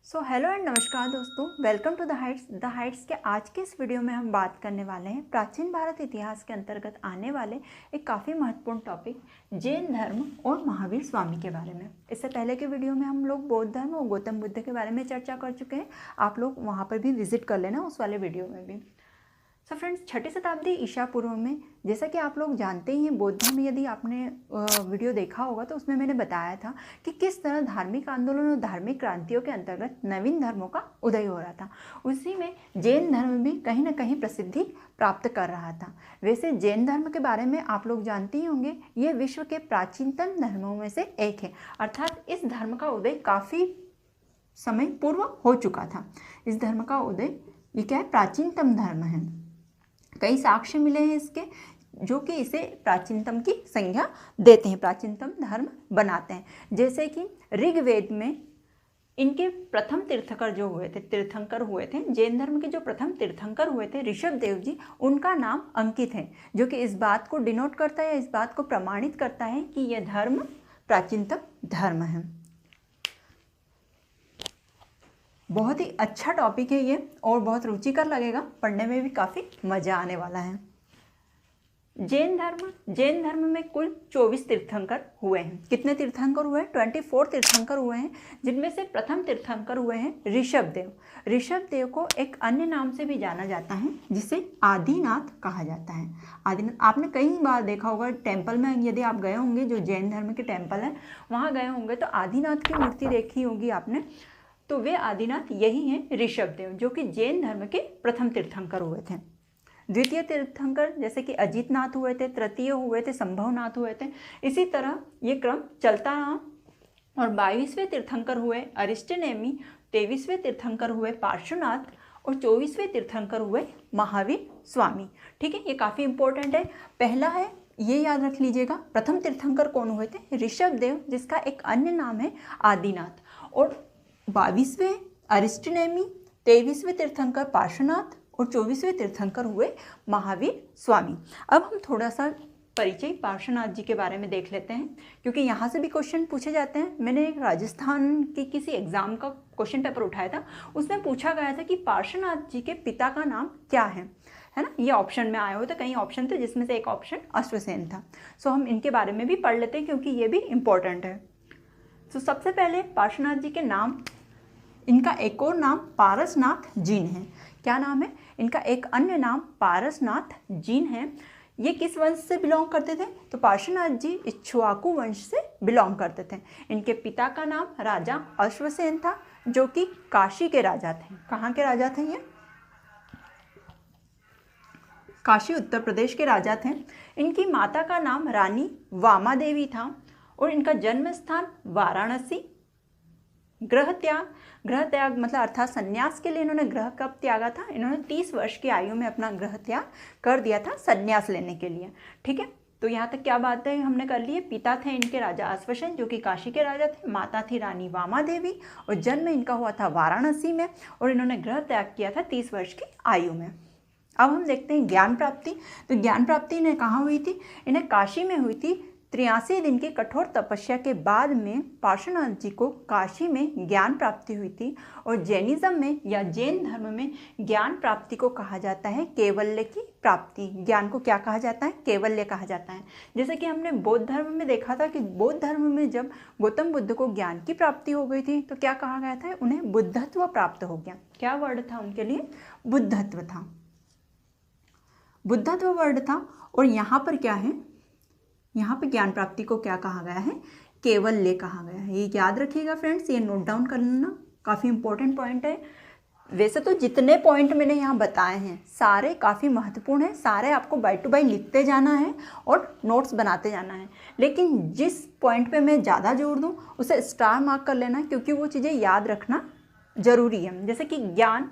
So hello and नमस्कार दोस्तों, welcome to the Heights के आज के इस वीडियो में हम बात करने वाले हैं प्राचीन भारत इतिहास के अंतर्गत आने वाले एक काफ़ी महत्वपूर्ण टॉपिक जैन धर्म और महावीर स्वामी के बारे में। इससे पहले के वीडियो में हम लोग बौद्ध धर्म और गौतम बुद्ध के बारे में चर्चा कर चुके हैं। आप लोग वहाँ पर भी विजिट कर लेना, उस वाले वीडियो में भी। सो फ्रेंड्स, 6ठी शताब्दी ईसा पूर्व में, जैसा कि आप लोग जानते ही हैं, बौद्ध धर्म यदि आपने वीडियो देखा होगा तो उसमें मैंने बताया था कि किस तरह धार्मिक आंदोलन और धार्मिक क्रांतियों के अंतर्गत नवीन धर्मों का उदय हो रहा था। उसी में जैन धर्म भी कहीं ना कहीं प्रसिद्धि प्राप्त कर रहा था। वैसे जैन धर्म के बारे में आप लोग जानते ही होंगे, ये विश्व के प्राचीनतम धर्मों में से एक है, अर्थात इस धर्म का उदय काफ़ी समय पूर्व हो चुका था। इस धर्म का उदय ये क्या है, प्राचीनतम धर्म है। कई साक्ष्य मिले हैं इसके, जो कि इसे प्राचीनतम की संज्ञा देते हैं, प्राचीनतम धर्म बनाते हैं। जैसे कि ऋग्वेद में इनके प्रथम तीर्थंकर हुए थे जैन धर्म के जो प्रथम तीर्थंकर हुए थे ऋषभदेव जी, उनका नाम अंकित है, जो कि इस बात को डिनोट करता है, इस बात को प्रमाणित करता है कि यह धर्म प्राचीनतम धर्म है। बहुत ही अच्छा टॉपिक है ये और बहुत रुचिकर लगेगा, पढ़ने में भी काफ़ी मज़ा आने वाला है। जैन धर्म में कुल 24 तीर्थंकर हुए हैं। कितने तीर्थंकर हुए हैं? 24 तीर्थंकर हुए हैं, जिनमें से प्रथम तीर्थंकर हुए हैं ऋषभदेव। ऋषभदेव को एक अन्य नाम से भी जाना जाता है, जिसे आदिनाथ कहा जाता है। आदिनाथ आपने कई बार देखा होगा टेम्पल में, यदि आप गए होंगे, जो जैन धर्म के टेम्पल है वहाँ गए होंगे तो आदिनाथ की मूर्ति देखी होगी आपने, तो वे आदिनाथ यही हैं ऋषभदेव, जो कि जैन धर्म के प्रथम तीर्थंकर हुए थे। द्वितीय तीर्थंकर जैसे कि अजितनाथ हुए थे, तृतीय हुए थे संभवनाथ हुए थे, इसी तरह ये क्रम चलता रहा। और 22वें तीर्थंकर हुए अरिस्टनेमी, 23वें तीर्थंकर हुए पार्श्वनाथ और 24वें तीर्थंकर हुए महावीर स्वामी। ठीक है, ये काफ़ी इंपॉर्टेंट है। पहला है, ये याद रख लीजिएगा, प्रथम तीर्थंकर कौन हुए थे? ऋषभदेव, जिसका एक अन्य नाम है आदिनाथ। और 22वें अरिस्टनेमी, 23वें तीर्थंकर पार्श्वनाथ और 24वें तीर्थंकर हुए महावीर स्वामी। अब हम थोड़ा सा परिचय पार्श्वनाथ जी के बारे में देख लेते हैं, क्योंकि यहाँ से भी क्वेश्चन पूछे जाते हैं। मैंने एक राजस्थान की किसी एग्जाम का क्वेश्चन पेपर उठाया था, उसमें पूछा गया था कि पार्श्वनाथ जी के पिता का नाम क्या है ना। ये ऑप्शन में आए हुए थे, कई ऑप्शन थे, जिसमें से एक ऑप्शन अश्वसेन था। सो हम इनके बारे में भी पढ़ लेते हैं, क्योंकि ये भी इम्पोर्टेंट है। तो सबसे पहले पार्श्वनाथ जी के नाम, इनका एक और नाम पारसनाथ जीन है। क्या नाम है इनका? एक अन्य नाम पारसनाथ जीन है। ये किस वंश से बिलोंग करते थे? तो पार्श्वनाथ जी इक्ष्वाकु वंश से बिलोंग करते थे। इनके पिता का नाम राजा अश्वसेन था, जो कि काशी के राजा थे। कहाँ के राजा थे ये? काशी, उत्तर प्रदेश के राजा थे। इनकी माता का नाम रानी वामा देवी था और इनका जन्म स्थान वाराणसी। ग्रह त्याग मतलब अर्थात संन्यास के लिए इन्होंने ग्रह कब त्यागा था? इन्होंने 30 वर्ष की आयु में अपना ग्रह त्याग कर दिया था संन्यास लेने के लिए। ठीक है, तो यहाँ तक क्या बात है हमने कर ली है। पिता थे इनके राजा अश्वसेन, जो कि काशी के राजा थे। माता थी रानी वामा देवी और जन्म इनका हुआ था वाराणसी में और इन्होंने ग्रह त्याग किया था 30 वर्ष की आयु में। अब हम देखते हैं ज्ञान प्राप्ति। तो ज्ञान प्राप्ति इन्हें कहाँ हुई थी? इन्हें काशी में हुई थी। 83 दिन की कठोर तपस्या के बाद में पार्श्वनाथ जी को काशी में ज्ञान प्राप्ति हुई थी। और जैनिज्म में या जैन धर्म में ज्ञान प्राप्ति को कहा जाता है कैवल्य की प्राप्ति। ज्ञान को क्या कहा जाता है? कैवल्य कहा जाता है। जैसे कि हमने बौद्ध धर्म में देखा था कि बौद्ध धर्म में जब गौतम बुद्ध को ज्ञान की प्राप्ति हो गई थी तो क्या कहा गया था? उन्हें बुद्धत्व प्राप्त हो गया। क्या वर्ड था उनके लिए? बुद्धत्व था, बुद्धत्व वर्ड था। और यहाँ पर क्या है? यहाँ पे ज्ञान प्राप्ति को क्या कहा गया है? कैवल्य कहा गया है। ये याद रखिएगा फ्रेंड्स, ये नोट डाउन कर लेना, काफ़ी इंपॉर्टेंट पॉइंट है। वैसे तो जितने पॉइंट मैंने यहाँ बताए हैं सारे काफ़ी महत्वपूर्ण हैं, सारे आपको बाय टू बाय लिखते जाना है और नोट्स बनाते जाना है। लेकिन जिस पॉइंट पे मैं ज़्यादा जोर दूँ उसे स्टार मार्क कर लेना, क्योंकि वो चीज़ें याद रखना ज़रूरी है। जैसे कि ज्ञान,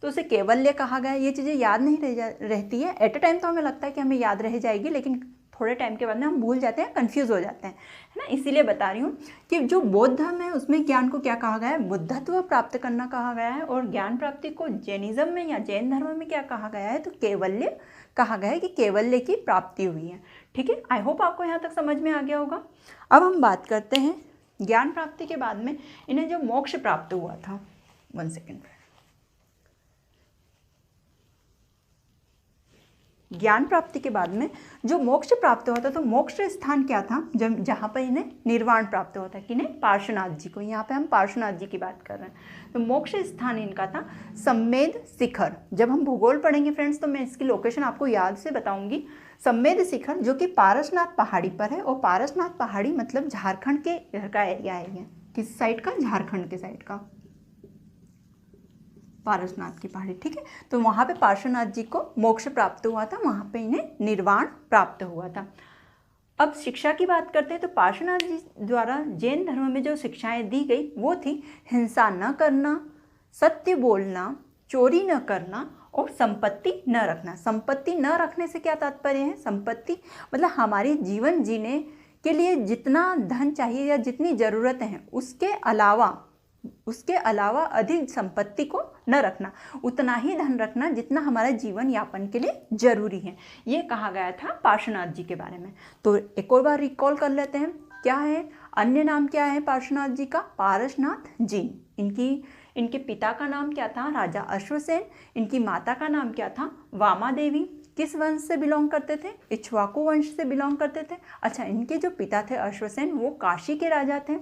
तो उसे कैवल्य कहा गया। ये चीज़ें याद नहीं रहती है एट ए टाइम, तो हमें लगता है कि हमें याद रह जाएगी, लेकिन थोड़े टाइम के बाद में हम भूल जाते हैं, कंफ्यूज हो जाते हैं, है ना। इसीलिए बता रही हूँ कि जो बौद्ध धर्म है उसमें ज्ञान को क्या कहा गया है? बुद्धत्व प्राप्त करना कहा गया है। और ज्ञान प्राप्ति को जैनिज्म में या जैन धर्म में क्या कहा गया है? तो कैवल्य कहा गया है, कि कैवल्य की प्राप्ति हुई है। ठीक है, आई होप आपको यहाँ तक समझ में आ गया होगा। अब हम बात करते हैं ज्ञान प्राप्ति के बाद में इन्हें जो मोक्ष प्राप्त हुआ था, 1 सेकेंड। ज्ञान प्राप्ति के बाद में जो मोक्ष प्राप्त हुआ था, तो मोक्ष स्थान क्या था, जब जहाँ पर इन्हें निर्वाण प्राप्त हुआ था, किन्हें, पार्श्वनाथ जी को। यहाँ पे हम पार्श्वनाथ जी की बात कर रहे हैं। तो मोक्ष स्थान इनका था सम्मेद शिखर। जब हम भूगोल पढ़ेंगे फ्रेंड्स तो मैं इसकी लोकेशन आपको याद से बताऊंगी। सम्मेद शिखर जो कि पारसनाथ पहाड़ी पर है, और पारसनाथ पहाड़ी मतलब झारखंड के इधर का एरिया है ये। किस साइड का, झारखंड के साइड का पारसनाथ की पहाड़ी, ठीक है। तो वहाँ पे पार्श्वनाथ जी को मोक्ष प्राप्त हुआ था, वहाँ पे इन्हें निर्वाण प्राप्त हुआ था। अब शिक्षा की बात करते हैं तो पार्श्वनाथ जी द्वारा जैन धर्म में जो शिक्षाएं दी गई वो थी हिंसा न करना, सत्य बोलना, चोरी न करना और संपत्ति न रखना। संपत्ति न रखने से क्या तात्पर्य है, संपत्ति मतलब हमारी जीवन जीने के लिए जितना धन चाहिए या जितनी ज़रूरत है उसके अलावा अधिक संपत्ति को न रखना, उतना ही धन रखना जितना हमारे जीवन यापन के लिए जरूरी है। ये कहा गया था पार्श्वनाथ जी के बारे में। तो एक और बार रिकॉल कर लेते हैं, क्या है, अन्य नाम क्या है पार्श्वनाथ जी का, पारसनाथ जी। इनके पिता का नाम क्या था, राजा अश्वसेन। इनकी माता का नाम क्या था, वामा देवी। किस वंश से बिलोंग करते थे, इक्ष्वाकु वंश से बिलोंग करते थे। अच्छा, इनके जो पिता थे अश्वसेन वो काशी के राजा थे।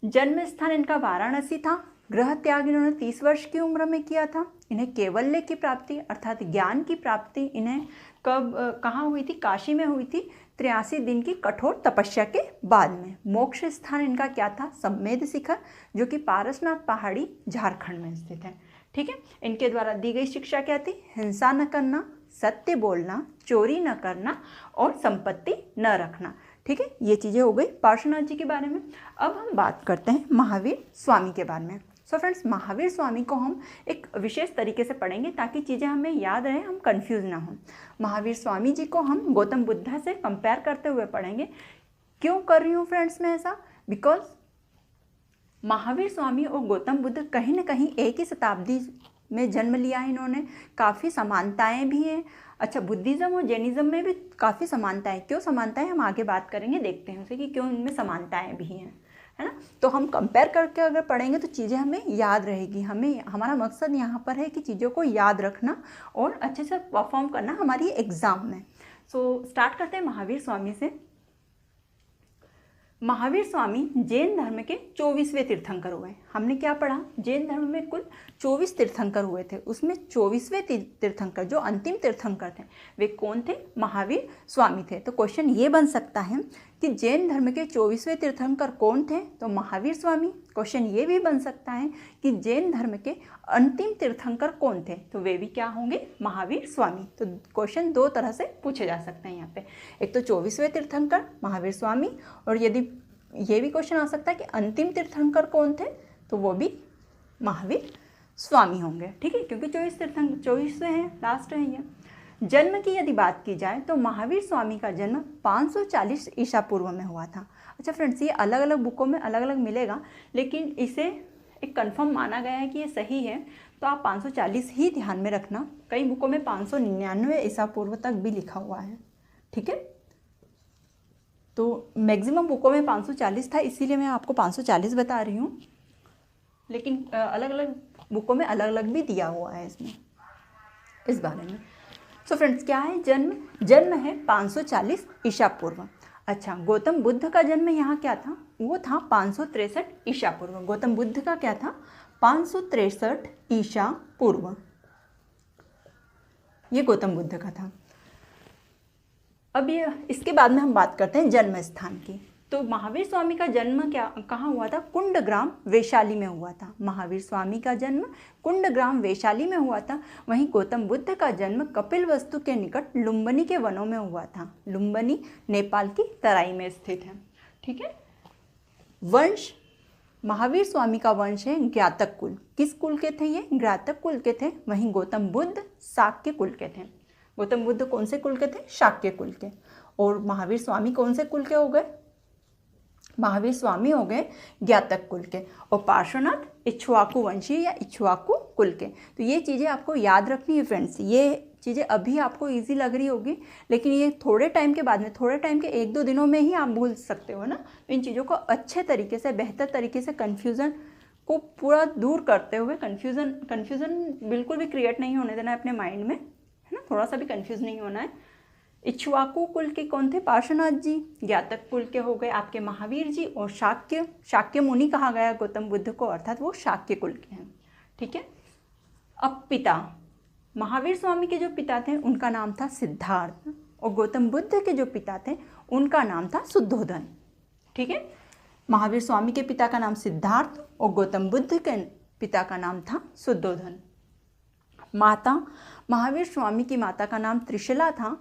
जन्म स्थान इनका वाराणसी था। गृह त्याग इन्होंने 30 वर्ष की उम्र में किया था। इन्हें केवल्य की प्राप्ति अर्थात ज्ञान की प्राप्ति इन्हें कहाँ हुई थी, काशी में हुई थी 83 दिन की कठोर तपस्या के बाद में। मोक्ष स्थान इनका क्या था, सम्मेद शिखर जो कि पारसनाथ पहाड़ी झारखंड में स्थित है, ठीक है। इनके द्वारा दी गई शिक्षा क्या थी, हिंसा न करना, सत्य बोलना, चोरी न करना और संपत्ति न रखना, ठीक है। ये चीज़ें हो गई पार्श्वनाथ जी के बारे में। अब हम बात करते हैं महावीर स्वामी के बारे में। सो फ्रेंड्स, महावीर स्वामी को हम एक विशेष तरीके से पढ़ेंगे ताकि चीज़ें हमें याद रहें, हम कंफ्यूज ना हों। महावीर स्वामी जी को हम गौतम बुद्ध से कंपेयर करते हुए पढ़ेंगे। क्यों कर रही हूँ फ्रेंड्स मैं ऐसा, बिकॉज महावीर स्वामी और गौतम बुद्ध कहीं ना कहीं एक ही शताब्दी में जन्म लिया है इन्होंने। काफ़ी समानताएं भी हैं। अच्छा, बुद्धिज़्म और जैनिज़्म में भी काफ़ी समानताएं। क्यों समानताएं हम आगे बात करेंगे, देखते हैं उसे कि क्यों इनमें समानताएं भी हैं, है ना। तो हम कंपेयर करके अगर पढ़ेंगे तो चीज़ें हमें याद रहेगी। हमारा मकसद यहाँ पर है कि चीज़ों को याद रखना और अच्छे से परफॉर्म करना हमारी एग्ज़ाम में। सो स्टार्ट करते हैं महावीर स्वामी से। महावीर स्वामी जैन धर्म के 24वें तीर्थंकर हुए। हमने क्या पढ़ा, जैन धर्म में कुल 24 तीर्थंकर हुए थे, उसमें 24वें तीर्थंकर जो अंतिम तीर्थंकर थे वे कौन थे, महावीर स्वामी थे। तो क्वेश्चन ये बन सकता है कि जैन धर्म के 24वें तीर्थंकर कौन थे, तो महावीर स्वामी। क्वेश्चन ये भी बन सकता है कि जैन धर्म के अंतिम तीर्थंकर कौन थे, तो वे भी क्या होंगे, महावीर स्वामी। तो क्वेश्चन दो तरह से पूछे जा सकते हैं यहाँ पे, एक तो 24वें तीर्थंकर महावीर स्वामी, और यदि ये भी क्वेश्चन आ सकता है कि अंतिम तीर्थंकर कौन थे, तो वो भी महावीर स्वामी होंगे, ठीक है, क्योंकि 24वें हैं, लास्ट है ये। जन्म की यदि बात की जाए तो महावीर स्वामी का जन्म 540 ईसा पूर्व में हुआ था। अच्छा फ्रेंड्स, ये अलग अलग बुकों में अलग अलग मिलेगा, लेकिन इसे एक कंफर्म माना गया है कि ये सही है, तो आप 540 ही ध्यान में रखना। कई बुकों में 599 ईसा पूर्व तक भी लिखा हुआ है, ठीक है। तो मैक्सिमम बुकों में 540 था, इसीलिए मैं आपको 540 बता रही हूँ, लेकिन अलग अलग बुकों में अलग अलग भी दिया हुआ है इसमें इस बारे में। सो फ्रेंड्स, क्या है, जन्म है 540 ईसा पूर्व। अच्छा, गौतम बुद्ध का जन्म यहाँ क्या था, वो था 563 ईसा पूर्व। गौतम बुद्ध का क्या था, 563 ईसा पूर्व, ये गौतम बुद्ध का था। अब ये इसके बाद में हम बात करते हैं जन्म स्थान की। तो महावीर स्वामी का जन्म कहाँ हुआ था, कुंडग्राम वैशाली में हुआ था। महावीर स्वामी का जन्म कुंडग्राम वैशाली में हुआ था। वहीं गौतम बुद्ध का जन्म कपिलवस्तु के निकट लुम्बिनी के वनों में हुआ था। लुम्बिनी नेपाल की तराई में स्थित है, ठीक है। वंश, महावीर स्वामी का वंश है ज्ञातक कुल। किस कुल के थे ये, ज्ञातक कुल के थे। वहीं गौतम बुद्ध शाक्य कुल के थे। गौतम बुद्ध कौन से कुल के थे, शाक्य कुल के। और महावीर स्वामी कौन से कुल के हो गए, महावीर स्वामी हो गए ज्ञातक कुल के, और पार्श्वनाथ इक्ष्वाकु वंशी या इक्ष्वाकु कुल के। तो ये चीज़ें आपको याद रखनी है फ्रेंड्स। ये चीज़ें अभी आपको इजी लग रही होगी, लेकिन ये थोड़े टाइम के बाद में, थोड़े टाइम के 1-2 दिनों में ही आप भूल सकते हो ना। इन चीज़ों को अच्छे तरीके से, बेहतर तरीके से, कन्फ्यूज़न को पूरा दूर करते हुए, कन्फ्यूज़न बिल्कुल भी क्रिएट नहीं होने देना है अपने माइंड में, है ना, थोड़ा सा भी कन्फ्यूज़ नहीं होना है। इक्ष्वाकु कुल के कौन थे? पार्श्वनाथ जी। ज्ञातक कुल के हो गए आपके महावीर जी। और शाक्य मुनि कहा गया गौतम बुद्ध को, अर्थात वो शाक्य कुल के हैं। ठीक है। अब पिता, महावीर स्वामी के जो पिता थे उनका नाम था सिद्धार्थ, और गौतम बुद्ध के जो पिता थे उनका नाम था शुद्धोधन। ठीक है। महावीर स्वामी के पिता का नाम सिद्धार्थ और गौतम बुद्ध के पिता का नाम था शुद्धोधन। माता, महावीर स्वामी की माता का नाम त्रिशला था,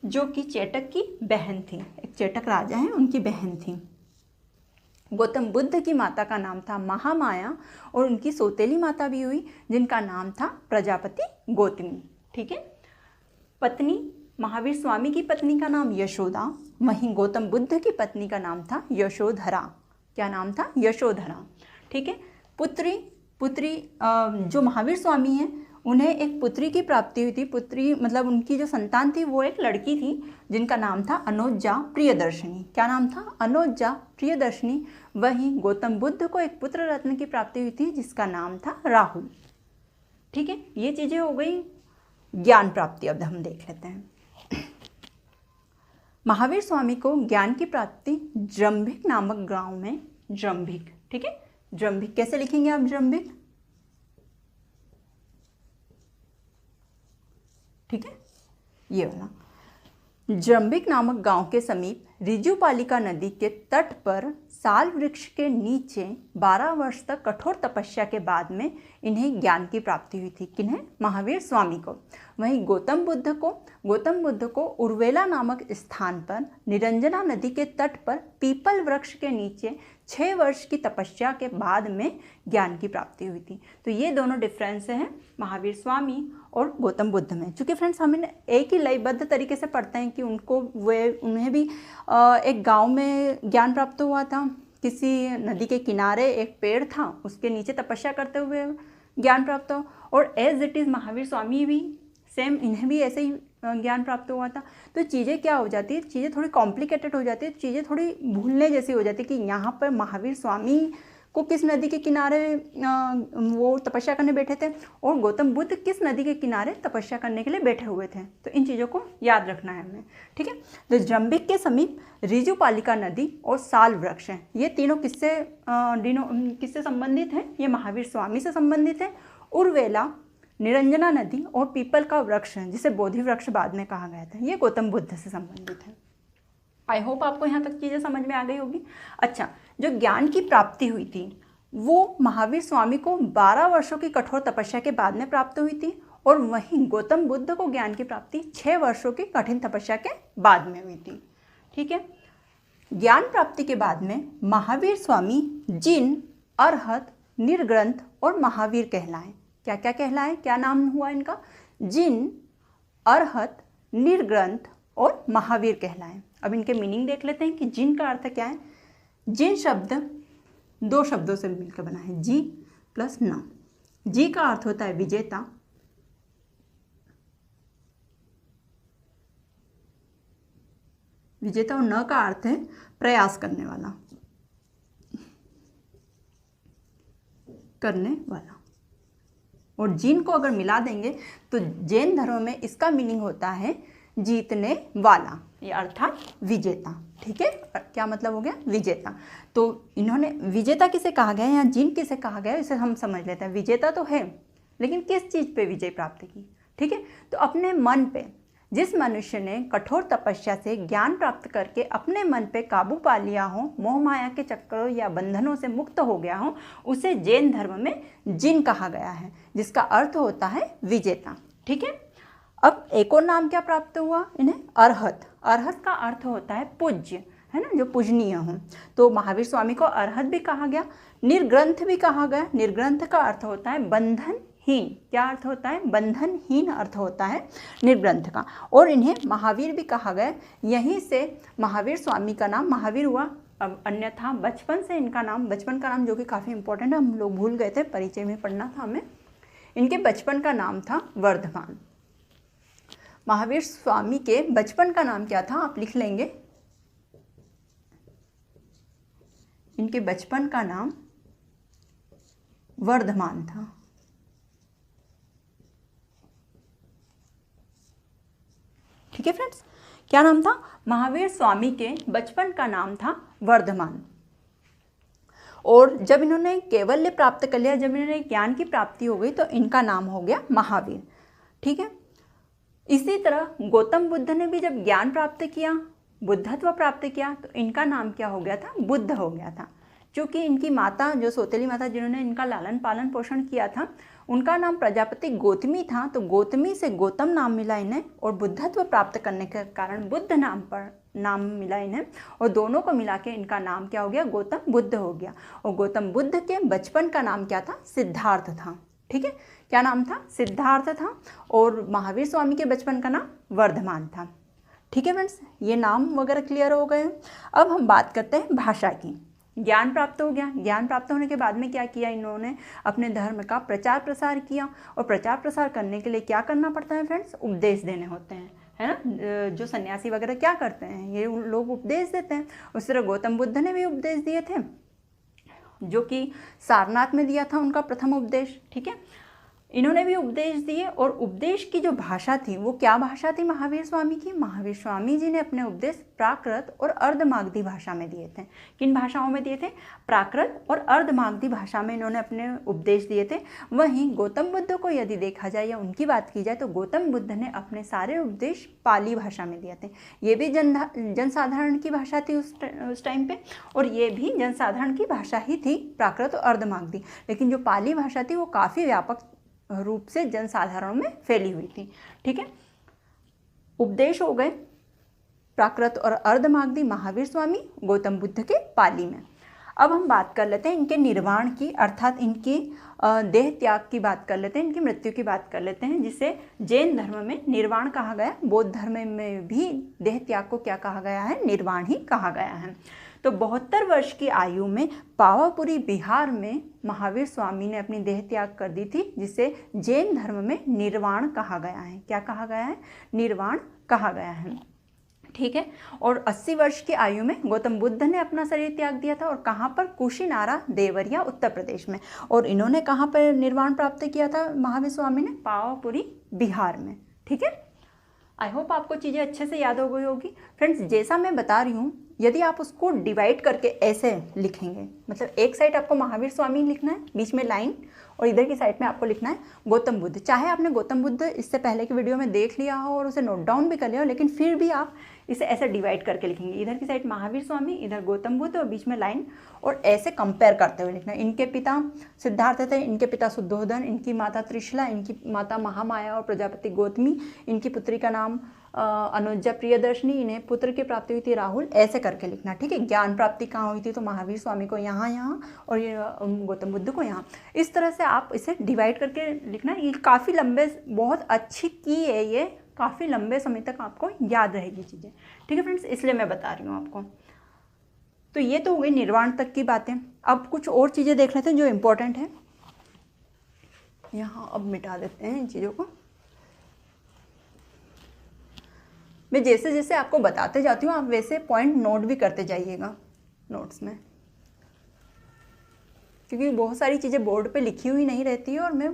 जो कि चेटक की बहन थी। एक चेटक राजा हैं, उनकी बहन थी। गौतम बुद्ध की माता का नाम था महामाया, और उनकी सौतेली माता भी हुई जिनका नाम था प्रजापति गौतमी। ठीक है। पत्नी, महावीर स्वामी की पत्नी का नाम यशोदा, वहीं गौतम बुद्ध की पत्नी का नाम था यशोधरा। क्या नाम था? यशोधरा। ठीक है। पुत्री जो महावीर स्वामी हैं उन्हें एक पुत्री की प्राप्ति हुई थी। पुत्री मतलब उनकी जो संतान थी वो एक लड़की थी जिनका नाम था अनोजा प्रियदर्शिनी। क्या नाम था? अनोजा प्रियदर्शिनी। वहीं गौतम बुद्ध को एक पुत्र रत्न की प्राप्ति हुई थी जिसका नाम था राहुल। ठीक है। ये चीज़ें हो गई ज्ञान प्राप्ति। अब हम देख लेते हैं। महावीर स्वामी को ज्ञान की प्राप्ति जृंभिक नामक गांव में, जृंभिक, ठीक है, जृंभिक कैसे लिखेंगे आप? जृंभिक, ठीक है, ये वाला जृंभिक नामक गांव के समीप रिजुपालिका नदी के तट पर साल वृक्ष के नीचे 12 वर्ष तक कठोर तपस्या के बाद में इन्हें ज्ञान की प्राप्ति हुई थी। किन्हें? महावीर स्वामी को। वहीं गौतम बुद्ध को उर्वेला नामक स्थान पर निरंजना नदी के तट पर पीपल वृक्ष के नीचे 6 वर्ष की तपस्या के बाद में ज्ञान की प्राप्ति हुई थी। तो ये दोनों डिफरेंस हैं महावीर स्वामी और गौतम बुद्ध में। चूँकि फ्रेंड्स हम एक ही लयबद्ध तरीके से पढ़ते हैं कि उन्हें भी एक गांव में ज्ञान प्राप्त हुआ था, किसी नदी के किनारे एक पेड़ था उसके नीचे तपस्या करते हुए ज्ञान प्राप्त हो, और as it is Mahavir Swami भी सेम, इन्हें भी ऐसे ही ज्ञान प्राप्त हुआ था। तो चीज़ें क्या हो जाती है? चीज़ें थोड़ी कॉम्प्लिकेटेड हो जाती है, चीज़ें थोड़ी भूलने जैसी हो जाती है कि यहाँ पर महावीर स्वामी को किस नदी के किनारे वो तपस्या करने बैठे थे और गौतम बुद्ध किस नदी के किनारे तपस्या करने के लिए बैठे हुए थे। तो इन चीज़ों को याद रखना है हमें। ठीक है। तो जृंभिक के समीप रिजुपालिका नदी और साल वृक्ष हैं। ये तीनों किससे संबंधित हैं? ये महावीर स्वामी से संबंधित है। उर्वेला, निरंजना नदी और पीपल का वृक्ष है जिसे बोधि वृक्ष बाद में कहा गया था, ये गौतम बुद्ध से संबंधित है। आई होप आपको यहाँ तक चीज़ें समझ में आ गई होगी। अच्छा, जो ज्ञान की प्राप्ति हुई थी वो महावीर स्वामी को 12 वर्षों की कठोर तपस्या के बाद में प्राप्त हुई थी, और वहीं गौतम बुद्ध को ज्ञान की प्राप्ति 6 वर्षों की कठिन तपस्या के बाद में हुई थी। ठीक है। ज्ञान प्राप्ति के बाद में महावीर स्वामी जिन, अरहत, निर्ग्रंथ और महावीर कहलाए। क्या क्या कहलाए? क्या नाम हुआ इनका? जिन, अरहत, निर्ग्रंथ और महावीर कहलाए। अब इनके मीनिंग देख लेते हैं कि जिन का अर्थ क्या है। जिन शब्द 2 शब्दों से मिलकर बना है, जी प्लस न। जी का अर्थ होता है विजेता, और न का अर्थ है प्रयास करने वाला, और जिन को अगर मिला देंगे तो जैन धर्म में इसका मीनिंग होता है जीतने वाला, ये अर्थात विजेता। ठीक है। क्या मतलब हो गया? विजेता। तो इन्होंने विजेता किसे कहा गया या जिन किसे कहा गया इसे हम समझ लेते हैं। विजेता तो है, लेकिन किस चीज़ पे विजय प्राप्त की? ठीक है। तो अपने मन पे, जिस मनुष्य ने कठोर तपस्या से ज्ञान प्राप्त करके अपने मन पे काबू पा लिया हो, मोह माया के चक्करों या बंधनों से मुक्त हो गया हो, उसे जैन धर्म में जिन कहा गया है, जिसका अर्थ होता है विजेता। ठीक है। अब एक और नाम क्या प्राप्त हुआ इन्हें? अरहत। अरहत का अर्थ होता है पूज्य, है ना, जो पूजनीय हो। तो महावीर स्वामी को अरहत भी कहा गया, निर्ग्रंथ भी कहा गया। निर्ग्रंथ का अर्थ होता है बंधनहीन। क्या अर्थ होता है? बंधनहीन अर्थ होता है निर्ग्रंथ का। और इन्हें महावीर भी कहा गया। यहीं से महावीर स्वामी का नाम महावीर हुआ। अब अन्यथा बचपन से इनका नाम, बचपन का नाम जो कि काफ़ी इंपॉर्टेंट है, हम लोग भूल गए थे, परिचय में पढ़ना था हमें। इनके बचपन का नाम था वर्धमान। महावीर स्वामी के बचपन का नाम क्या था? आप लिख लेंगे। इनके बचपन का नाम वर्धमान था। ठीक है फ्रेंड्स, क्या नाम था? महावीर स्वामी के बचपन का नाम था वर्धमान। और जब इन्होंने कैवल्य प्राप्त कर लिया, जब इन्होंने ज्ञान की प्राप्ति हो गई, तो इनका नाम हो गया महावीर। ठीक है, इसी तरह गौतम बुद्ध ने भी जब ज्ञान प्राप्त किया, बुद्धत्व प्राप्त किया, तो इनका नाम क्या हो गया था? बुद्ध हो गया था। क्योंकि इनकी माता, जो सौतेली माता जिन्होंने इनका लालन पालन पोषण किया था, उनका नाम प्रजापति गौतमी था, तो गौतमी से गौतम नाम मिला इन्हें, और बुद्धत्व प्राप्त करने के कारण बुद्ध नाम मिला इन्हें, और दोनों को मिला के इनका नाम क्या हो गया? गौतम बुद्ध हो गया। और गौतम बुद्ध के बचपन का नाम क्या था? सिद्धार्थ था। ठीक है, क्या नाम था? सिद्धार्थ था। और महावीर स्वामी के बचपन का नाम वर्धमान था। ठीक है फ्रेंड्स, ये नाम वगैरह क्लियर हो गए। अब हम बात करते हैं भाषा की। ज्ञान प्राप्त हो गया, ज्ञान प्राप्त होने के बाद में क्या किया इन्होंने? अपने धर्म का प्रचार प्रसार किया। और प्रचार प्रसार करने के लिए क्या करना पड़ता है फ्रेंड्स? उपदेश देने होते हैं, है ना। जो सन्यासी वगैरह क्या करते हैं, ये लोग उपदेश देते हैं। उस तरह गौतम बुद्ध ने भी उपदेश दिए थे, जो कि सारनाथ में दिया था उनका प्रथम उपदेश। ठीक है, इन्होंने भी उपदेश दिए। और उपदेश की जो भाषा थी, वो क्या भाषा थी महावीर स्वामी की? महावीर स्वामी जी ने अपने उपदेश प्राकृत और अर्धमागधी भाषा में दिए थे। किन भाषाओं में दिए थे? प्राकृत और अर्धमागधी भाषा में इन्होंने अपने उपदेश दिए थे। वहीं गौतम बुद्ध को यदि देखा जाए या उनकी बात की जाए, तो गौतम बुद्ध ने अपने सारे उपदेश पाली भाषा में दिए थे। ये भी जनसाधारण की भाषा थी उस टाइम पे, और ये भी जनसाधारण की भाषा ही थी, प्राकृत और अर्धमागधी। लेकिन जो पाली भाषा थी वो काफ़ी व्यापक रूप से जनसाधारण में फैली हुई थी। ठीक है, उपदेश हो गए प्राकृत और अर्धमागधी महावीर स्वामी, गौतम बुद्ध के पाली में। अब हम बात कर लेते हैं इनके निर्वाण की, अर्थात इनकी देह त्याग की बात कर लेते हैं, इनकी मृत्यु की बात कर लेते हैं, जिसे जैन धर्म में निर्वाण कहा गया। बौद्ध धर्म में भी देह त्याग को क्या कहा गया है? निर्वाण ही कहा गया है। तो 72 वर्ष की आयु में पावापुरी बिहार में महावीर स्वामी ने अपनी देह त्याग कर दी थी, जिसे जैन धर्म में निर्वाण कहा गया है। क्या कहा गया है? निर्वाण कहा गया है। ठीक है, और 80 वर्ष की आयु में गौतम बुद्ध ने अपना शरीर त्याग दिया था। और कहाँ पर? कुशीनारा, देवरिया, उत्तर प्रदेश में। और इन्होंने कहाँ पर निर्वाण प्राप्त किया था महावीर स्वामी ने? पावापुरी बिहार में। ठीक है, आई होप आपको चीज़ें अच्छे से याद हो गई होगी। फ्रेंड्स, जैसा मैं बता रही हूँ, यदि आप उसको डिवाइड करके ऐसे लिखेंगे, मतलब एक साइड आपको महावीर स्वामी लिखना है, बीच में लाइन, और इधर की साइड में आपको लिखना है गौतम बुद्ध। चाहे आपने गौतम बुद्ध इससे पहले की वीडियो में देख लिया हो और उसे नोट डाउन भी कर लिया हो, लेकिन फिर भी आप इसे ऐसे डिवाइड करके लिखेंगे। इधर की साइड महावीर स्वामी, इधर गौतम बुद्ध, और बीच में लाइन, और ऐसे कंपेयर करते हुए लिखना है। इनके पिता सिद्धार्थ थे, इनके पिता शुद्धोधन, इनकी माता त्रिशला, इनकी माता महामाया और प्रजापति गौतमी, इनकी पुत्री का नाम अनुजा प्रियदर्शनी, इन्हें पुत्र की प्राप्ति हुई थी राहुल। ऐसे करके लिखना। ठीक है, ज्ञान प्राप्ति कहाँ हुई थी? तो महावीर स्वामी को यहाँ, और ये गौतम बुद्ध को यहाँ। इस तरह से आप इसे डिवाइड करके लिखना। ये काफ़ी लंबे, बहुत अच्छी की है, ये काफ़ी लंबे समय तक आपको याद रहेगी चीज़ें। ठीक है फ्रेंड्स, इसलिए मैं बता रही हूँ आपको। तो ये तो हो गई निर्वाण तक की बातें। अब कुछ और चीज़ें देख लेते हैं जो इम्पोर्टेंट है। यहाँ अब मिटा देते हैं इन चीज़ों को। मैं जैसे जैसे आपको बताते जाती हूँ, आप वैसे पॉइंट नोट भी करते जाइएगा नोट्स में, क्योंकि बहुत सारी चीज़ें बोर्ड पे लिखी हुई नहीं रहती है और मैं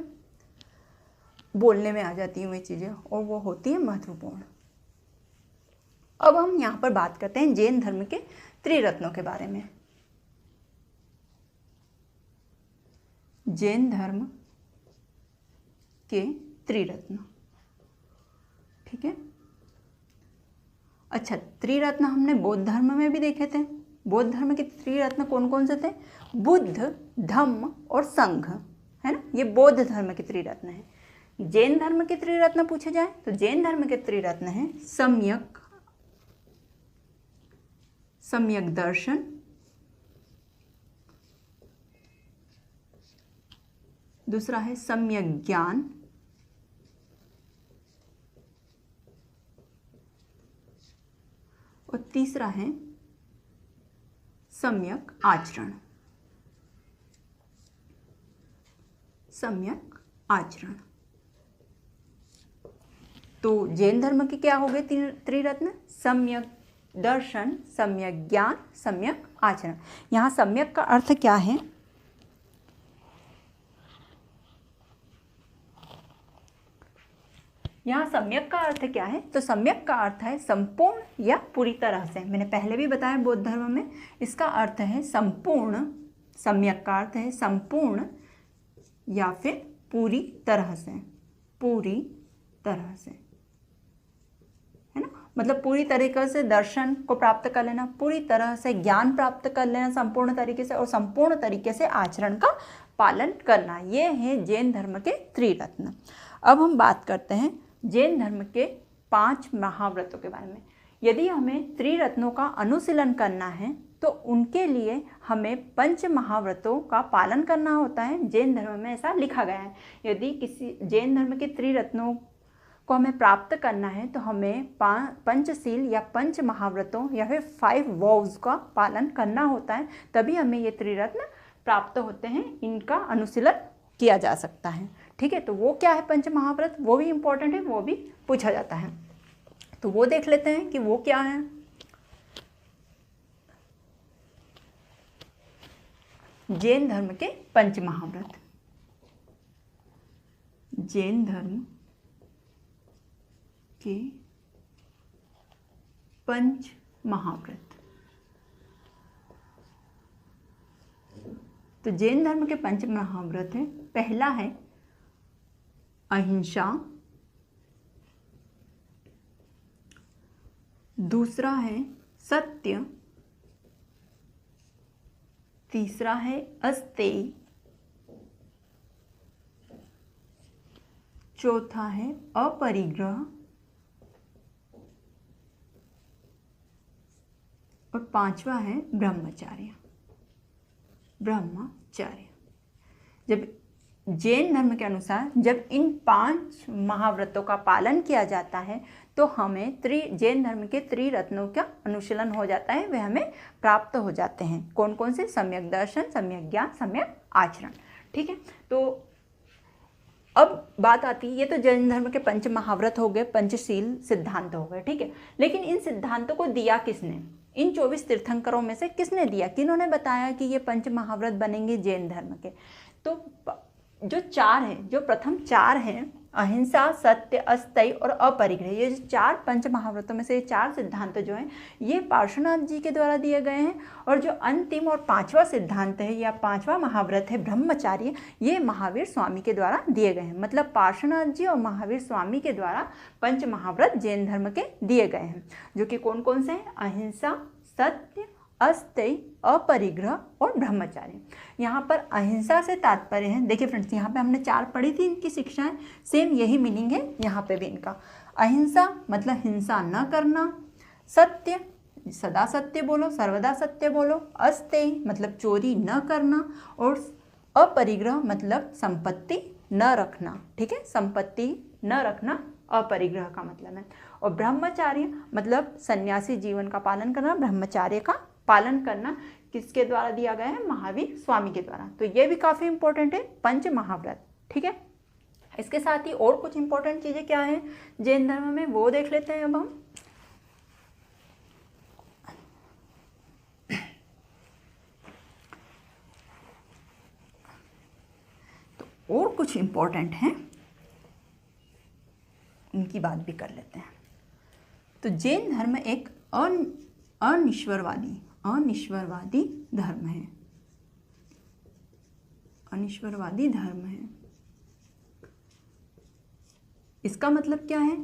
बोलने में आ जाती हूँ ये चीज़ें, और वो होती है महत्वपूर्ण। अब हम यहाँ पर बात करते हैं जैन धर्म के त्रिरत्नों के बारे में। जैन धर्म के त्रिरत्न। ठीक है, अच्छा, त्रिरत्न हमने बौद्ध धर्म में भी देखे थे। बौद्ध धर्म के त्रिरत्न कौन कौन से थे? बुद्ध, धम्म और संघ, है ना। ये बौद्ध धर्म के त्रिरत्न हैं। जैन धर्म के त्रिरत्न पूछे जाए तो जैन धर्म के त्रिरत्न हैं सम्यक, सम्यक दर्शन, दूसरा है सम्यक ज्ञान, और तीसरा है सम्यक आचरण। सम्यक आचरण। तो जैन धर्म के क्या हो गए त्रिरत्न? सम्यक दर्शन, सम्यक ज्ञान, सम्यक आचरण। यहाँ सम्यक का अर्थ क्या है? यहाँ सम्यक का अर्थ क्या है? तो सम्यक का अर्थ है संपूर्ण या पूरी तरह से। मैंने पहले भी बताया बौद्ध धर्म में इसका अर्थ है संपूर्ण, सम्यक का अर्थ है संपूर्ण या फिर पूरी तरह से, पूरी तरह से, है ना। मतलब पूरी तरीके से दर्शन को प्राप्त कर लेना, पूरी तरह से ज्ञान प्राप्त कर लेना संपूर्ण तरीके से, और संपूर्ण तरीके से आचरण का पालन करना। ये है जैन धर्म के त्रिरत्न। अब हम बात करते हैं जैन धर्म के 5 महाव्रतों के बारे में। यदि हमें त्रिरत्नों का अनुशीलन करना है तो उनके लिए हमें 5 महाव्रतों का पालन करना होता है। जैन धर्म में ऐसा लिखा गया है। यदि किसी जैन धर्म के त्रिरत्नों को हमें प्राप्त करना है तो हमें पंचशील या 5 महाव्रतों या फिर 5 वॉव्स का पालन करना होता है, तभी हमें ये त्रिरत्न प्राप्त होते हैं, इनका अनुशीलन किया जा सकता है। ठीक है, तो वो क्या है 5 महाव्रत, वो भी इम्पोर्टेंट है, वो भी पूछा जाता है। तो वो देख लेते हैं कि वो क्या है। जैन धर्म के 5 महाव्रत। जैन धर्म के 5 महाव्रत। तो जैन धर्म के 5 महाव्रत है। पहला है अहिंसा, दूसरा है सत्य, तीसरा है अस्तेय, चौथा है अपरिग्रह और 5वां है ब्रह्मचर्य। ब्रह्मचर्य। जब जैन धर्म के अनुसार जब इन 5 महाव्रतों का पालन किया जाता है तो हमें जैन धर्म के त्रिरत्नों का अनुशीलन हो जाता है, वे हमें प्राप्त हो जाते हैं। कौन कौन से? सम्यक दर्शन, सम्यक ज्ञान, सम्यक आचरण। ठीक है, तो अब बात आती है, ये तो जैन धर्म के 5 महाव्रत हो गए, पंचशील सिद्धांत हो गए। ठीक है, लेकिन इन सिद्धांतों को दिया किसने? इन 24 तीर्थंकरों में से किसने दिया? किन्होंने बताया कि ये 5 महाव्रत बनेंगे जैन धर्म के? तो जो 4 हैं, जो प्रथम 4 हैं, अहिंसा, सत्य, अस्तेय और अपरिग्रह, ये जो 4 पंच महाव्रतों में से ये 4 सिद्धांत जो हैं ये पार्श्वनाथ जी के द्वारा दिए गए हैं। और जो अंतिम और 5वां सिद्धांत है या 5वां महाव्रत है ब्रह्मचर्य, ये महावीर स्वामी के द्वारा दिए गए हैं। मतलब पार्श्वनाथ जी और महावीर स्वामी के द्वारा 5 महाव्रत जैन धर्म के दिए गए हैं, जो कि कौन कौन से हैं? अहिंसा, सत्य, अस्तेय, अपरिग्रह और ब्रह्मचर्य। यहाँ पर अहिंसा से तात्पर्य है, देखिए फ्रेंड्स, यहाँ पे हमने 4 पढ़ी थी इनकी शिक्षाएं, सेम यही मीनिंग है यहाँ पे भी इनका। अहिंसा मतलब हिंसा न करना, सत्य सदा सत्य बोलो, सर्वदा सत्य बोलो, अस्तेय मतलब चोरी न करना, और अपरिग्रह मतलब संपत्ति न रखना। ठीक है, संपत्ति न रखना अपरिग्रह का मतलब है। और ब्रह्मचर्य मतलब सन्यासी जीवन का पालन करना, ब्रह्मचर्य का पालन करना किसके द्वारा दिया गया है? महावीर स्वामी के द्वारा। तो ये भी काफ़ी इंपॉर्टेंट है 5 महाव्रत। ठीक है, इसके साथ ही और कुछ इंपॉर्टेंट चीज़ें क्या हैं जैन धर्म में, वो देख लेते हैं अब हम। तो और कुछ इंपॉर्टेंट हैं, उनकी बात भी कर लेते हैं। तो जैन धर्म एक अनिश्वरवादी धर्म है। अनिश्वरवादी धर्म है। इसका मतलब क्या है?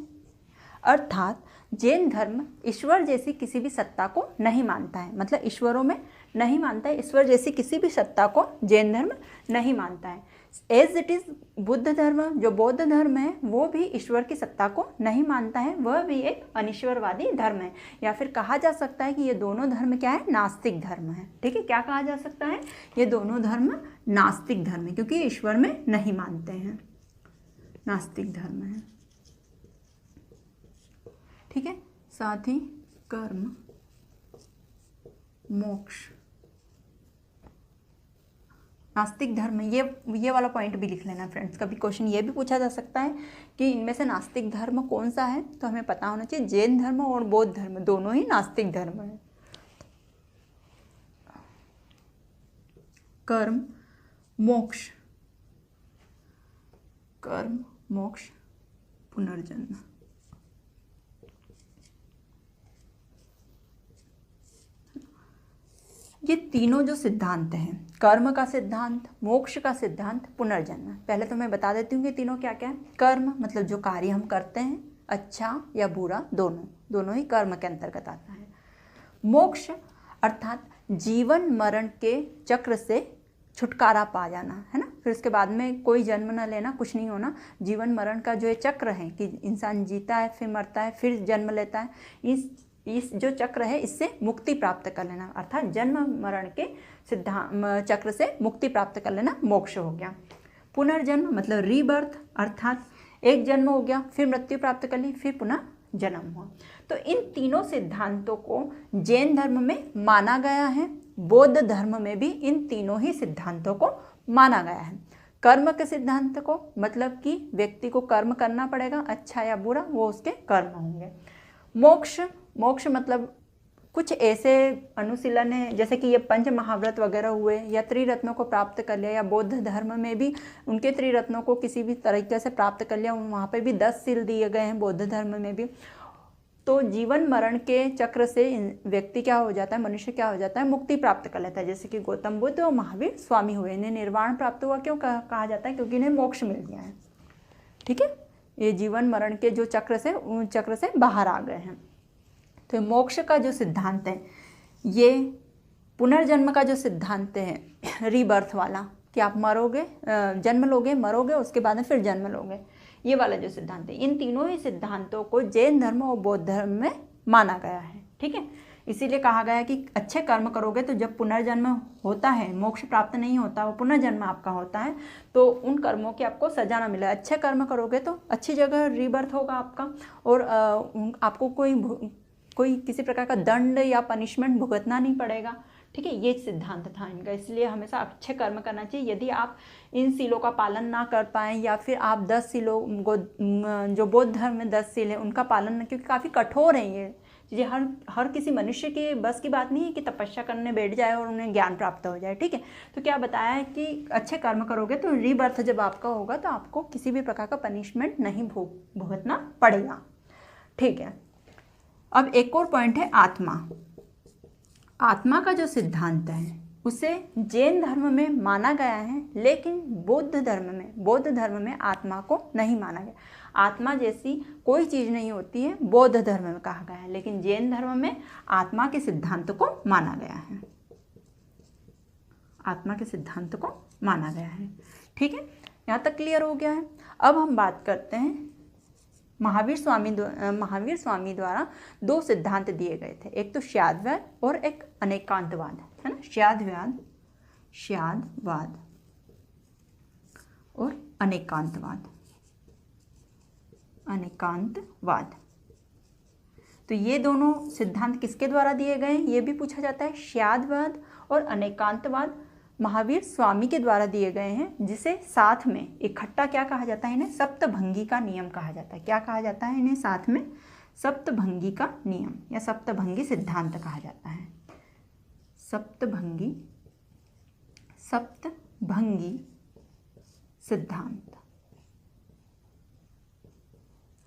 अर्थात जैन धर्म ईश्वर जैसी किसी भी सत्ता को नहीं मानता है। मतलब ईश्वरों में नहीं मानता है, ईश्वर जैसी किसी भी सत्ता को जैन धर्म नहीं मानता है। एज इट इज़ बुद्ध धर्म, जो बौद्ध धर्म है, वो भी ईश्वर की सत्ता को नहीं मानता है, वह भी एक अनिश्वरवादी धर्म है। या फिर कहा जा सकता है कि ये दोनों धर्म क्या है? नास्तिक धर्म है। ठीक है, क्या कहा जा सकता है? ये दोनों धर्म नास्तिक धर्म है, क्योंकि ईश्वर में नहीं मानते हैं, नास्तिक धर्म है। ठीक है, साथ ही कर्म, मोक्ष, नास्तिक धर्म, ये वाला पॉइंट भी लिख लेना फ्रेंड्स। कभी क्वेश्चन ये भी पूछा जा सकता है कि इनमें से नास्तिक धर्म कौन सा है, तो हमें पता होना चाहिए जैन धर्म और बौद्ध धर्म दोनों ही नास्तिक धर्म है। कर्म, मोक्ष, कर्म, मोक्ष, पुनर्जन्म। ये तीनों जो सिद्धांत हैं, कर्म का सिद्धांत, मोक्ष का सिद्धांत, पुनर्जन्म, पहले तो मैं बता देती हूँ कि तीनों क्या क्या है। कर्म मतलब जो कार्य हम करते हैं, अच्छा या बुरा, दोनों ही कर्म के अंतर्गत आता है। मोक्ष अर्थात जीवन मरण के चक्र से छुटकारा पा जाना, है ना। फिर उसके बाद में कोई जन्म न लेना, कुछ नहीं होना। जीवन मरण का जो ये चक्र है कि इंसान जीता है, फिर मरता है, फिर जन्म लेता है, इस जो चक्र है इससे मुक्ति प्राप्त कर लेना, अर्थात जन्म मरण के सिद्धांत चक्र से मुक्ति प्राप्त कर लेना मोक्ष हो गया। पुनर्जन्म मतलब रीबर्थ, अर्थात एक जन्म हो गया, फिर मृत्यु प्राप्त कर ली, फिर पुनः जन्म हुआ। तो इन तीनों सिद्धांतों को जैन धर्म में माना गया है, बौद्ध धर्म में भी इन तीनों ही सिद्धांतों को माना गया है। कर्म के सिद्धांत को मतलब कि व्यक्ति को कर्म करना पड़ेगा, अच्छा या बुरा, वो उसके कर्म होंगे। मोक्ष मतलब कुछ ऐसे अनुशीलन है, जैसे कि ये पंच महाव्रत वगैरह हुए, या त्रिरत्नों को प्राप्त कर लिया, या बौद्ध धर्म में भी उनके त्रिरत्नों को किसी भी तरीके से प्राप्त कर लिया, वहाँ पे भी 10 सील दिए गए हैं बौद्ध धर्म में भी। तो जीवन मरण के चक्र से व्यक्ति क्या हो जाता है, मनुष्य क्या हो जाता है, मुक्ति प्राप्त कर लेता है। जैसे कि गौतम बुद्ध और महावीर स्वामी हुए, इन्हें निर्वाण प्राप्त हुआ। क्यों कहा जाता है? क्योंकि इन्हें मोक्ष मिल गया है। ठीक है, ये जीवन मरण के जो चक्र से बाहर आ गए हैं। तो मोक्ष का जो सिद्धांत है, ये पुनर्जन्म का जो सिद्धांत है रीबर्थ वाला, कि आप मरोगे, जन्म लोगे, मरोगे, उसके बाद में फिर जन्म लोगे, ये वाला जो सिद्धांत है, इन तीनों ही सिद्धांतों को जैन धर्म और बौद्ध धर्म में माना गया है। ठीक है, इसीलिए कहा गया है कि अच्छे कर्म करोगे तो जब पुनर्जन्म होता है, मोक्ष प्राप्त नहीं होता, वो पुनर्जन्म आपका होता है, तो उन कर्मों की आपको सजा ना मिले। अच्छे कर्म करोगे तो अच्छी जगह रीबर्थ होगा आपका, और आपको कोई किसी प्रकार का दंड या पनिशमेंट भुगतना नहीं पड़ेगा। ठीक है, ये सिद्धांत था इनका। इसलिए हमेशा अच्छे कर्म करना चाहिए। यदि आप इन सीलों का पालन ना कर पाएँ, या फिर आप 10 सीलों जो बौद्ध धर्म में 10 सील है उनका पालन, क्योंकि काफ़ी कठोर हैं ये चीज़ें, हर किसी मनुष्य के बस की बात नहीं है कि तपस्या करने बैठ जाए और उन्हें ज्ञान प्राप्त हो जाए। ठीक है, तो क्या बताया है कि अच्छे कर्म करोगे तो रीबर्थ जब आपका होगा तो आपको किसी भी प्रकार का पनिशमेंट नहीं भुगतना पड़ेगा। ठीक है, अब एक और पॉइंट है आत्मा। आत्मा का जो सिद्धांत है उसे जैन धर्म में माना गया है, लेकिन बौद्ध धर्म में आत्मा को नहीं माना गया। आत्मा जैसी कोई चीज़ नहीं होती है, बौद्ध धर्म में कहा गया है, लेकिन जैन धर्म में आत्मा के सिद्धांत को माना गया है। आत्मा के सिद्धांत को माना गया है। ठीक है, यहाँ तक क्लियर हो गया है। अब हम बात करते हैं महावीर स्वामी द्वारा 2 सिद्धांत दिए गए थे, एक तो श्यादवाद और एक अनेकांतवाद, है ना। श्यादवाद और अनेकांतवाद। तो ये दोनों सिद्धांत किसके द्वारा दिए गए हैं, ये भी पूछा जाता है। श्यादवाद और अनेकांतवाद महावीर स्वामी के द्वारा दिए गए हैं, जिसे साथ में इकट्ठा क्या कहा जाता है, इन्हें सप्तभंगी का नियम कहा जाता है। क्या कहा जाता है इन्हें साथ में? सप्तभंगी का नियम या सप्तभंगी सिद्धांत कहा जाता है। सप्तभंगी सिद्धांत,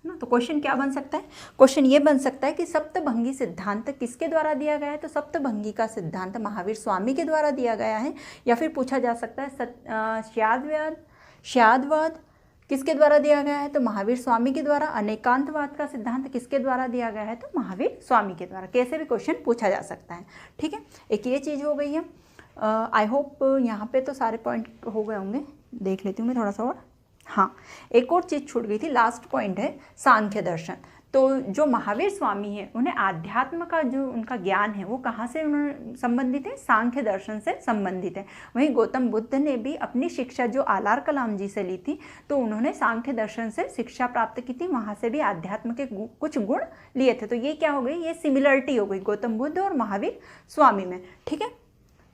है ना। तो क्वेश्चन क्या बन सकता है? क्वेश्चन ये बन सकता है कि सप्तभंगी सिद्धांत किसके द्वारा दिया गया है? तो सप्तभंगी का सिद्धांत महावीर स्वामी के द्वारा दिया गया है। या फिर पूछा जा सकता है श्यादवाद किसके द्वारा दिया गया है? तो महावीर स्वामी के द्वारा। अनेकांतवाद का सिद्धांत किसके द्वारा दिया गया है? तो महावीर स्वामी के द्वारा। कैसे भी क्वेश्चन पूछा जा सकता है। ठीक है, एक ये चीज़ हो गई है। आई होप यहाँ पे तो सारे पॉइंट हो गए होंगे। देख लेती हूँ मैं थोड़ा सा और। हाँ, एक और चीज़ छूट गई थी, लास्ट पॉइंट है सांख्य दर्शन। तो जो महावीर स्वामी है उन्हें आध्यात्म का जो उनका ज्ञान है वो कहाँ से उन्होंने संबंधित है? सांख्य दर्शन से संबंधित है। वहीं गौतम बुद्ध ने भी अपनी शिक्षा जो आलार कलाम जी से ली थी, तो उन्होंने सांख्य दर्शन से शिक्षा प्राप्त की थी, वहाँ से भी आध्यात्म के कुछ गुण लिए थे। तो ये क्या हो गई? ये सिमिलरिटी हो गई गौतम बुद्ध और महावीर स्वामी में। ठीक है,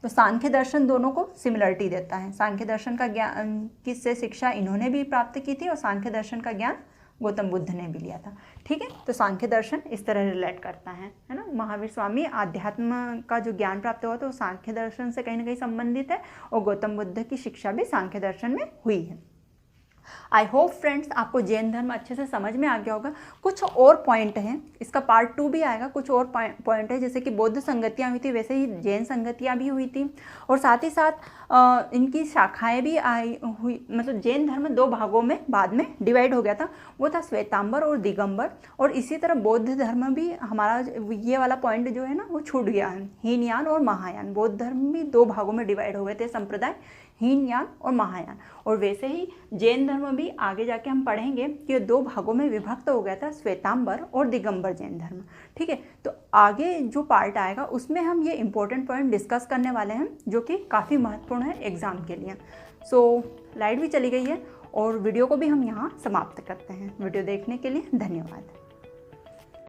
तो सांख्य दर्शन दोनों को सिमिलरिटी देता है। सांख्य दर्शन का ज्ञान किससे शिक्षा इन्होंने भी प्राप्त की थी, और सांख्य दर्शन का ज्ञान गौतम बुद्ध ने भी लिया था। ठीक है, तो सांख्य दर्शन इस तरह रिलेट करता है ना। महावीर स्वामी आध्यात्म का जो ज्ञान प्राप्त हुआ तो सांख्य दर्शन से कहीं ना कहीं संबंधित है, और गौतम बुद्ध की शिक्षा भी सांख्य दर्शन में हुई है। आई होप फ्रेंड्स आपको जैन धर्म अच्छे से समझ में आ गया होगा। कुछ और पॉइंट हैं, इसका पार्ट 2 भी आएगा। कुछ और पॉइंट है, जैसे कि बौद्ध संगतियाँ हुई थी वैसे ही जैन संगतियाँ भी हुई थी, और साथ ही साथ इनकी शाखाएं भी आई हुई। मतलब जैन धर्म 2 भागों में बाद में डिवाइड हो गया था, वो था श्वेतांबर और दिगंबर। और इसी तरह बौद्ध धर्म भी हमारा ये वाला पॉइंट जो है ना वो छूट गया है। हीनयान और महायान, बौद्ध धर्म भी 2 भागों में डिवाइड हो गए थे संप्रदाय, हीनयान और महायान। और वैसे ही जैन धर्म भी आगे जाके हम पढ़ेंगे कि 2 भागों में विभक्त हो गया था, श्वेतांबर और दिगंबर जैन धर्म। ठीक है, तो आगे जो पार्ट आएगा उसमें हम ये इंपॉर्टेंट पॉइंट डिस्कस करने वाले हैं जो कि काफ़ी महत्वपूर्ण है एग्जाम के लिए। सो लाइट भी चली गई है और वीडियो को भी हम यहाँ समाप्त करते हैं। वीडियो देखने के लिए धन्यवाद।